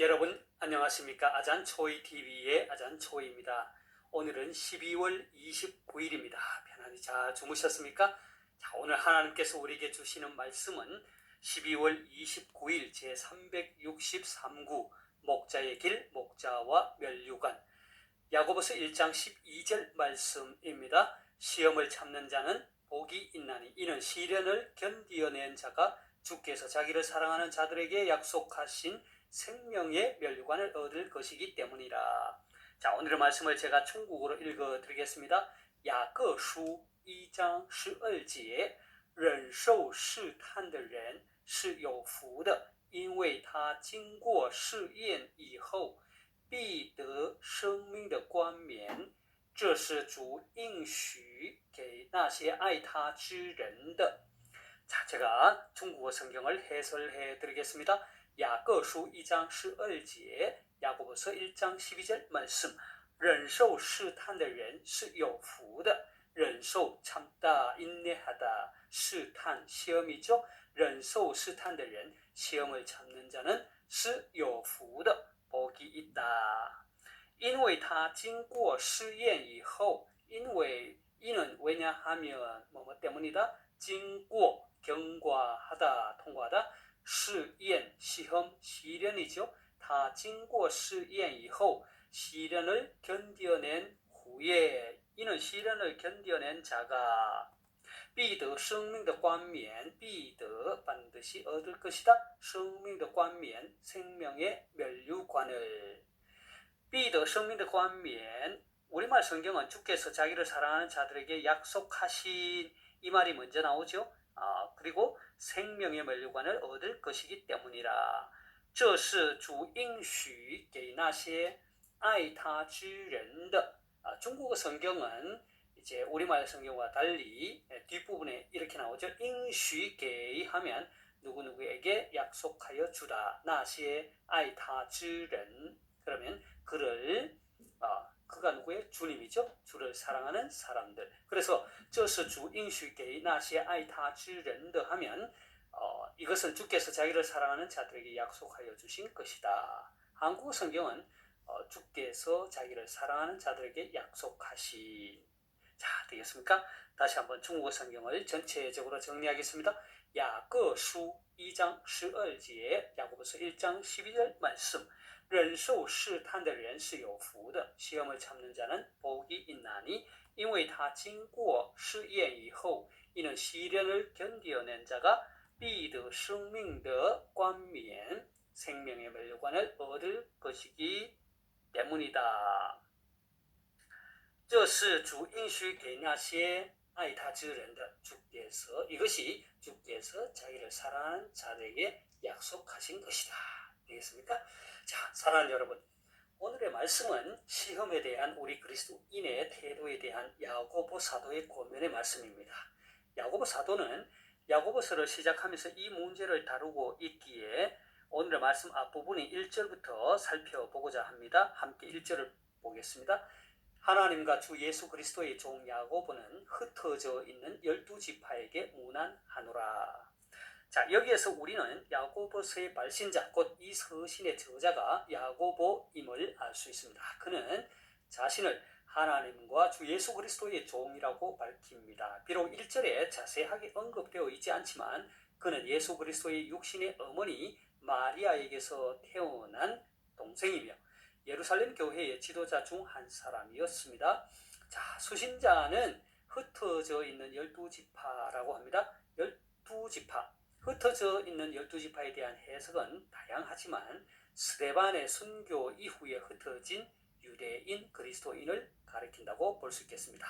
여러분 안녕하십니까? 아잔초이TV의 아잔초이입니다. 오늘은 12월 29일입니다. 편안히 잘 주무셨습니까? 자, 오늘 하나님께서 우리에게 주시는 말씀은 12월 29일 제363구 목자의 길, 목자와 면류관, 야고보서 1장 12절 말씀입니다. 시험을 참는 자는 복이 있나니 이는 시련을 견디어낸 자가 주께서 자기를 사랑하는 자들에게 약속하신 생명의 면류관을 얻을 것이기 때문이라. 자, 오늘의 말씀을 제가 중국어로 읽어드리겠습니다. 야各书 1장 12节忍受试探的人是有福的，因为他经过试验以后必得生命的冠冕，这是主应许给那些爱他之人的。 자, 제가 중국어 성경을 해설해 드리겠습니다. 야고보서 2장 12节, 야고보서 1장 12절 말씀. 忍受试探的人是有福的. 忍受 참다, 인내하다. 试探 시험이죠. 忍受试探的人 시험을 참는 자는 是有福的, 복이 있다. 因为他经过试验以后, 因为 이는 왜냐하면 뭐뭐 때문이다. 经过 경과하다, 통과하다. 试验 시험, 시련이죠. 다 经过试验以后 시련을 견뎌낸 후에 이는 시련을 견뎌낸 자가 必得生命的冠冕 必得 반드시 얻을 것이다. 生命的冠冕 생명의 면류관을 必得生命的冠冕 우리말 성경은 주께서 자기를 사랑하는 자들에게 약속하신 이 말이 먼저 나오죠. 그리고 생명의 면류관을 얻을 것이기 때문이라. 这是主应许给那些爱他之人的. 중국어 성경은 이제 우리말 성경과 달리 뒷부분에 이렇게 나오죠. 应许给 하면 누구누구에게 약속하여 주다. 那些爱他之人. 그러면 그를 그가 누구의? 주님이죠. 주를 사랑하는 사람들. 그래서 这是主应许给那些爱他之人的 하면 이것은 주께서 자기를 사랑하는 자들에게 약속하여 주신 것이다. 한국어 성경은 주께서 자기를 사랑하는 자들에게 약속하신. 자, 되겠습니까? 다시 한번 중국어 성경을 전체적으로 정리하겠습니다. 야고보서 2장 12节, 야고보서 1장 12절 말씀. 忍受试探的人是有福的, 시험을 참는 자는 복이 있나니, 因为他经过试验以后, 이는 시련을 견디어낸 자가 必得生命的冠冕, 생명의 면류관을 얻을 것이기 때문이다. 这是主应许给那些爱他之人的. 주께서, 이것이 주께서 자기를 사랑하는 자들에게 약속하신 것이다. 되겠습니까? 자, 사랑하는 여러분, 오늘의 말씀은 시험에 대한 우리 그리스도인의 태도에 대한 야고보 사도의 권면의 말씀입니다. 야고보 사도는 야고보서를 시작하면서 이 문제를 다루고 있기에 오늘의 말씀 앞부분인 1절부터 살펴보고자 합니다. 함께 1절을 보겠습니다. 하나님과 주 예수 그리스도의 종 야고보는 흩어져 있는 12지파에게 문안하노라. 자, 여기에서 우리는 야고보서의 발신자, 곧 이 서신의 저자가 야고보임을 알 수 있습니다. 그는 자신을 하나님과 주 예수 그리스도의 종이라고 밝힙니다. 비록 1절에 자세하게 언급되어 있지 않지만 그는 예수 그리스도의 육신의 어머니 마리아에게서 태어난 동생이며 예루살렘 교회의 지도자 중 한 사람이었습니다. 자, 수신자는 흩어져 있는 12지파라고 합니다. 12지파. 흩어져 있는 12지파에 대한 해석은 다양하지만 스데반의 순교 이후에 흩어진 유대인 그리스도인을 가리킨다고 볼 수 있겠습니다.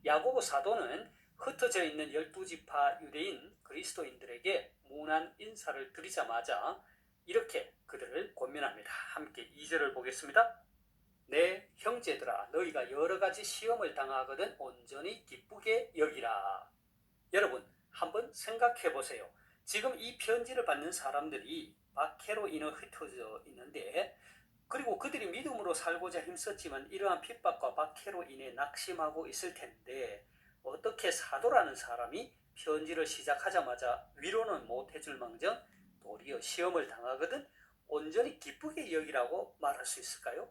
야고보 사도는 흩어져 있는 12지파 유대인 그리스도인들에게 문안 인사를 드리자마자 이렇게 그들을 권면합니다. 함께 2절을 보겠습니다. 내 형제들아, 너희가 여러 가지 시험을 당하거든 온전히 기쁘게 여기라. 여러분, 한번 생각해 보세요. 지금 이 편지를 받는 사람들이 박해로 인해 흩어져 있는데, 그리고 그들이 믿음으로 살고자 힘썼지만 이러한 핍박과 박해로 인해 낙심하고 있을 텐데 어떻게 사도라는 사람이 편지를 시작하자마자 위로는 못 해줄 망정 도리어 시험을 당하거든 온전히 기쁘게 여기라고 말할 수 있을까요?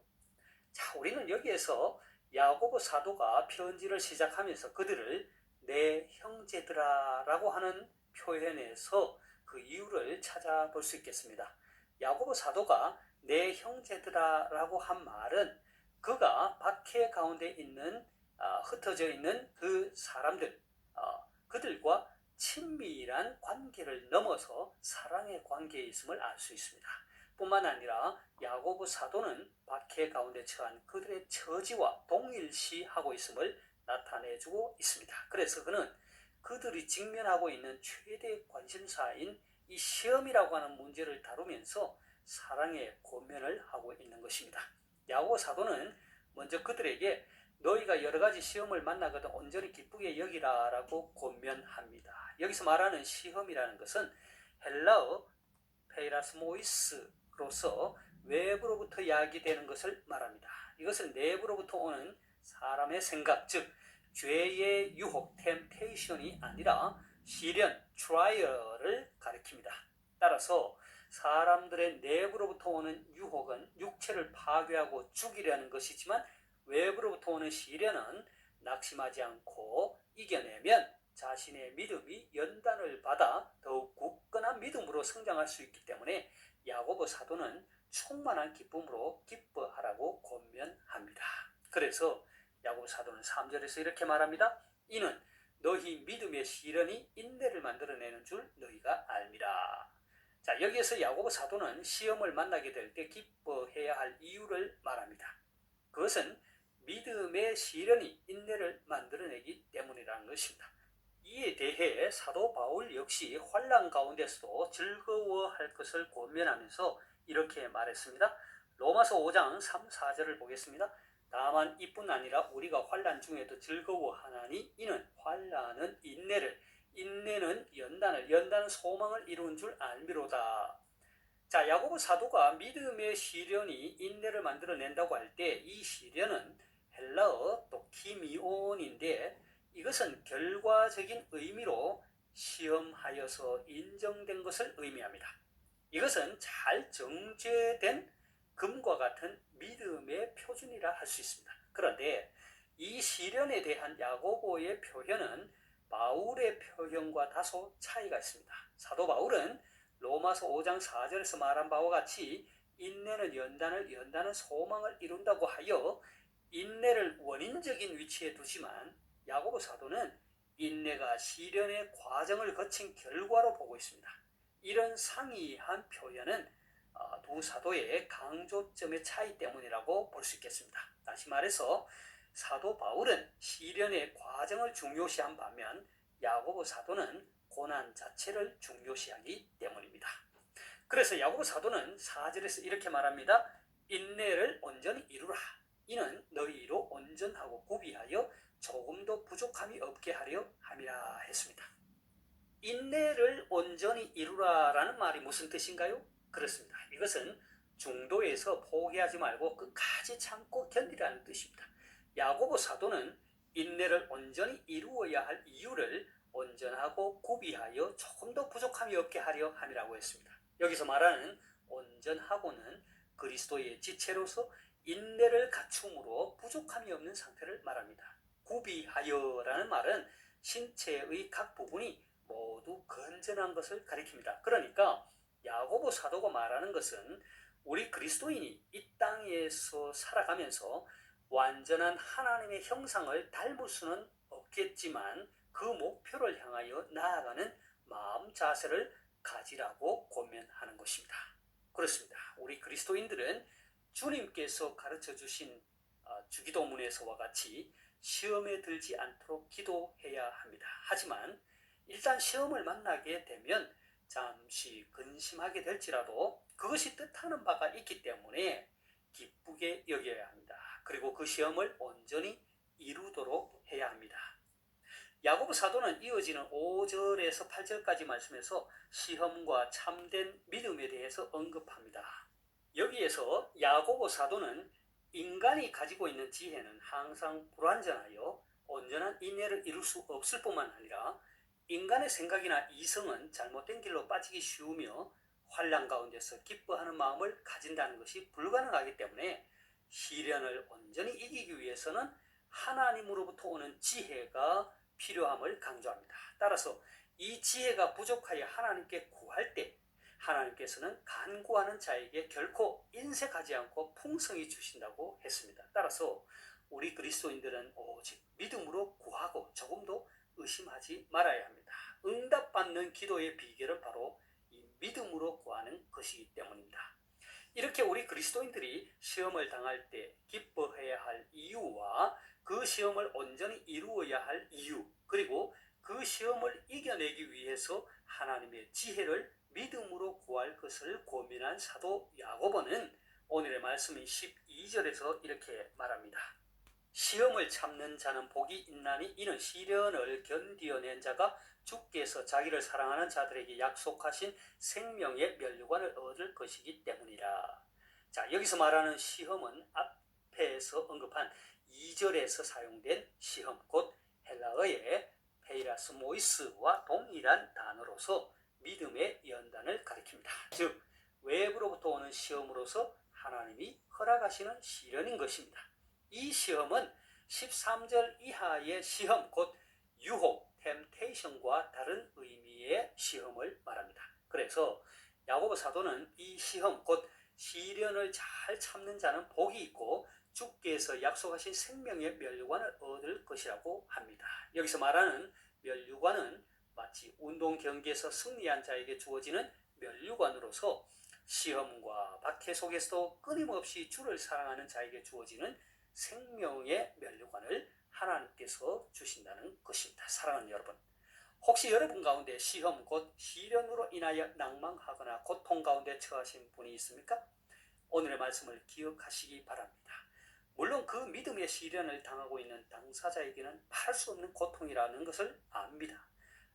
자, 우리는 여기에서 야고보 사도가 편지를 시작하면서 그들을 내 형제들아라고 하는 표현에서 그 이유를 찾아볼 수 있겠습니다. 야고보 사도가 내 형제들아라고 한 말은 그가 박해 가운데 있는 흩어져 있는 그 사람들, 그들과 친밀한 관계를 넘어서 사랑의 관계에 있음을 알 수 있습니다. 뿐만 아니라 야고보 사도는 박해 가운데 처한 그들의 처지와 동일시하고 있음을 나타내주고 있습니다. 그래서 그는 그들이 직면하고 있는 최대 관심사인 이 시험이라고 하는 문제를 다루면서 사랑의 권면을 하고 있는 것입니다. 야고보 사도는 먼저 그들에게 너희가 여러 가지 시험을 만나거든 온전히 기쁘게 여기라 라고 권면합니다. 여기서 말하는 시험이라는 것은 헬라어 페이라스모이스로서 외부로부터 야기되는 것을 말합니다. 이것은 내부로부터 오는 사람의 생각, 즉 죄의 유혹, 템테이션이 아니라 시련, 트라이얼을 가리킵니다. 따라서 사람들의 내부로부터 오는 유혹은 육체를 파괴하고 죽이려는 것이지만 외부로부터 오는 시련은 낙심하지 않고 이겨내면 자신의 믿음이 연단을 받아 더욱 굳건한 믿음으로 성장할 수 있기 때문에 야고보 사도는 충만한 기쁨으로 기뻐하라고 권면합니다. 그래서 야고보 사도는 3절에서 이렇게 말합니다. 이는 너희 믿음의 시련이 인내를 만들어내는 줄 너희가 알미라. 자, 여기에서 야고보 사도는 시험을 만나게 될 때 기뻐해야 할 이유를 말합니다. 그것은 믿음의 시련이 인내를 만들어내기 때문이라는 것입니다. 이에 대해 사도 바울 역시 환난 가운데서도 즐거워할 것을 권면하면서 이렇게 말했습니다. 로마서 5장 3, 4절을 보겠습니다. 다만 이뿐 아니라 우리가 환난 중에도 즐거워하나니 이는 환난은 인내를, 인내는 연단을, 연단은 소망을 이룬 줄 알미로다. 자, 야고보 사도가 믿음의 시련이 인내를 만들어낸다고 할 때 이 시련은 헬라어 도키미온인데 이것은 결과적인 의미로 시험하여서 인정된 것을 의미합니다. 이것은 잘 정제된 금과 같은 믿음의 표준이라 할 수 있습니다. 그런데 이 시련에 대한 야고보의 표현은 바울의 표현과 다소 차이가 있습니다. 사도 바울은 로마서 5장 4절에서 말한 바와 같이 인내는 연단을, 연단은 소망을 이룬다고 하여 인내를 원인적인 위치에 두지만 야고보 사도는 인내가 시련의 과정을 거친 결과로 보고 있습니다. 이런 상이한 표현은 두 사도의 강조점의 차이 때문이라고 볼 수 있겠습니다. 다시 말해서 사도 바울은 시련의 과정을 중요시한 반면 야고보 사도는 고난 자체를 중요시하기 때문입니다. 그래서 야고보 사도는 4절에서 이렇게 말합니다. 인내를 온전히 이루라. 이는 너희로 온전하고 구비하여 조금도 부족함이 없게 하려 함이라 했습니다. 인내를 온전히 이루라라는 말이 무슨 뜻인가요? 그렇습니다. 이것은 중도에서 포기하지 말고 끝까지 참고 견디라는 뜻입니다. 야고보 사도는 인내를 온전히 이루어야 할 이유를 온전하고 구비하여 조금 더 부족함이 없게 하려 함이라고 했습니다. 여기서 말하는 온전하고는 그리스도의 지체로서 인내를 갖춤으로 부족함이 없는 상태를 말합니다. 구비하여라는 말은 신체의 각 부분이 모두 건전한 것을 가리킵니다. 그러니까 야고보 사도가 말하는 것은 우리 그리스도인이 이 땅에서 살아가면서 완전한 하나님의 형상을 닮을 수는 없겠지만 그 목표를 향하여 나아가는 마음 자세를 가지라고 권면하는 것입니다. 그렇습니다. 우리 그리스도인들은 주님께서 가르쳐 주신 주기도문에서와 같이 시험에 들지 않도록 기도해야 합니다. 하지만 일단 시험을 만나게 되면 잠시 근심하게 될지라도 그것이 뜻하는 바가 있기 때문에 기쁘게 여겨야 합니다. 그리고 그 시험을 온전히 이루도록 해야 합니다. 야고보 사도는 이어지는 5절에서 8절까지 말씀에서 시험과 참된 믿음에 대해서 언급합니다. 여기에서 야고보 사도는 인간이 가지고 있는 지혜는 항상 불완전하여 온전한 인내를 이룰 수 없을 뿐만 아니라 인간의 생각이나 이성은 잘못된 길로 빠지기 쉬우며 환난 가운데서 기뻐하는 마음을 가진다는 것이 불가능하기 때문에 시련을 온전히 이기기 위해서는 하나님으로부터 오는 지혜가 필요함을 강조합니다. 따라서 이 지혜가 부족하여 하나님께 구할 때 하나님께서는 간구하는 자에게 결코 인색하지 않고 풍성히 주신다고 했습니다. 따라서 우리 그리스도인들은 오직 믿음으로 구하고 조금도 의심하지 말아야 합니다. 응답받는 기도의 비결은 바로 이 믿음으로 구하는 것이기 때문입니다. 이렇게 우리 그리스도인들이 시험을 당할 때 기뻐해야 할 이유와 그 시험을 온전히 이루어야 할 이유, 그리고 그 시험을 이겨내기 위해서 하나님의 지혜를 믿음으로 구할 것을 고민한 사도 야고보는 오늘의 말씀인 12절에서 이렇게 말합니다. 시험을 참는 자는 복이 있나니 이는 시련을 견디어낸 자가 주께서 자기를 사랑하는 자들에게 약속하신 생명의 면류관을 얻을 것이기 때문이라. 자, 여기서 말하는 시험은 앞에서 언급한 2절에서 사용된 시험, 곧 헬라어의 페이라스모이스와 동일한 단어로서 믿음의 연단을 가리킵니다. 즉, 외부로부터 오는 시험으로서 하나님이 허락하시는 시련인 것입니다. 이 시험은 13절 이하의 시험, 곧 유혹, 템테이션과 다른 의미의 시험을 말합니다. 그래서 야고보 사도는 이 시험, 곧 시련을 잘 참는 자는 복이 있고 주께서 약속하신 생명의 면류관을 얻을 것이라고 합니다. 여기서 말하는 면류관은 마치 운동 경기에서 승리한 자에게 주어지는 면류관으로서 시험과 박해 속에서도 끊임없이 주를 사랑하는 자에게 주어지는 생명의 면류관을 하나님께서 주신다는 것입니다. 사랑하는 여러분, 혹시 여러분 가운데 시험 곧 시련으로 인하여 낭망하거나 고통 가운데 처하신 분이 있습니까? 오늘의 말씀을 기억하시기 바랍니다. 물론 그 믿음의 시련을 당하고 있는 당사자에게는 말할 수 없는 고통이라는 것을 압니다.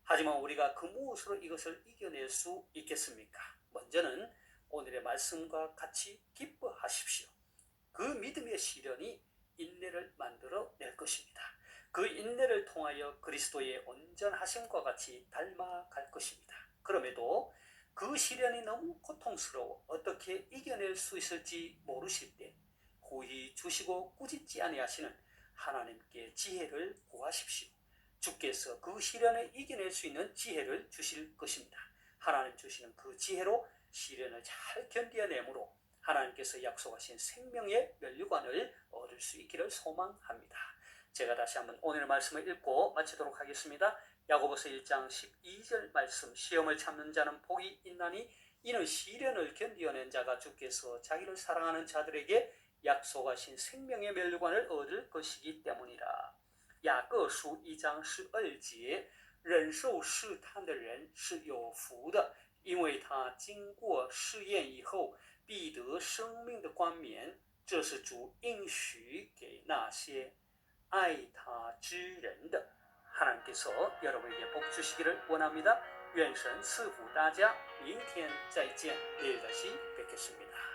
하지만 우리가 그 무엇으로 이것을 이겨낼 수 있겠습니까? 먼저는 오늘의 말씀과 같이 기뻐하십시오. 그 믿음의 시련이 인내를 만들어 낼 것입니다. 그 인내를 통하여 그리스도의 온전하심과 같이 닮아갈 것입니다. 그럼에도 그 시련이 너무 고통스러워 어떻게 이겨낼 수 있을지 모르실 때 후히 주시고 꾸짖지 아니하시는 하나님께 지혜를 구하십시오. 주께서 그 시련을 이겨낼 수 있는 지혜를 주실 것입니다. 하나님 주시는 그 지혜로 시련을 잘 견뎌내므로 하나님께서 약속하신 생명의 면류관을 얻을 수 있기를 소망합니다. 제가 다시 한번 오늘 말씀을 읽고 마치도록 하겠습니다. 야고보서 1장 12절 말씀, 시험을 참는 자는 복이 있나니 이는 시련을 견디어낸 자가 주께서 자기를 사랑하는 자들에게 약속하신 생명의 면류관을 얻을 것이기 때문이라. 雅各书1章12节，忍受试探的人是有福的，因为他经过试验以后，必得生命的冠冕。这是主应许给那些爱他之人的。 하나님께서 여러분에게 복 주시기를 원합니다. 愿神赐福大家，明天再见，내일 다시 뵙겠습니다.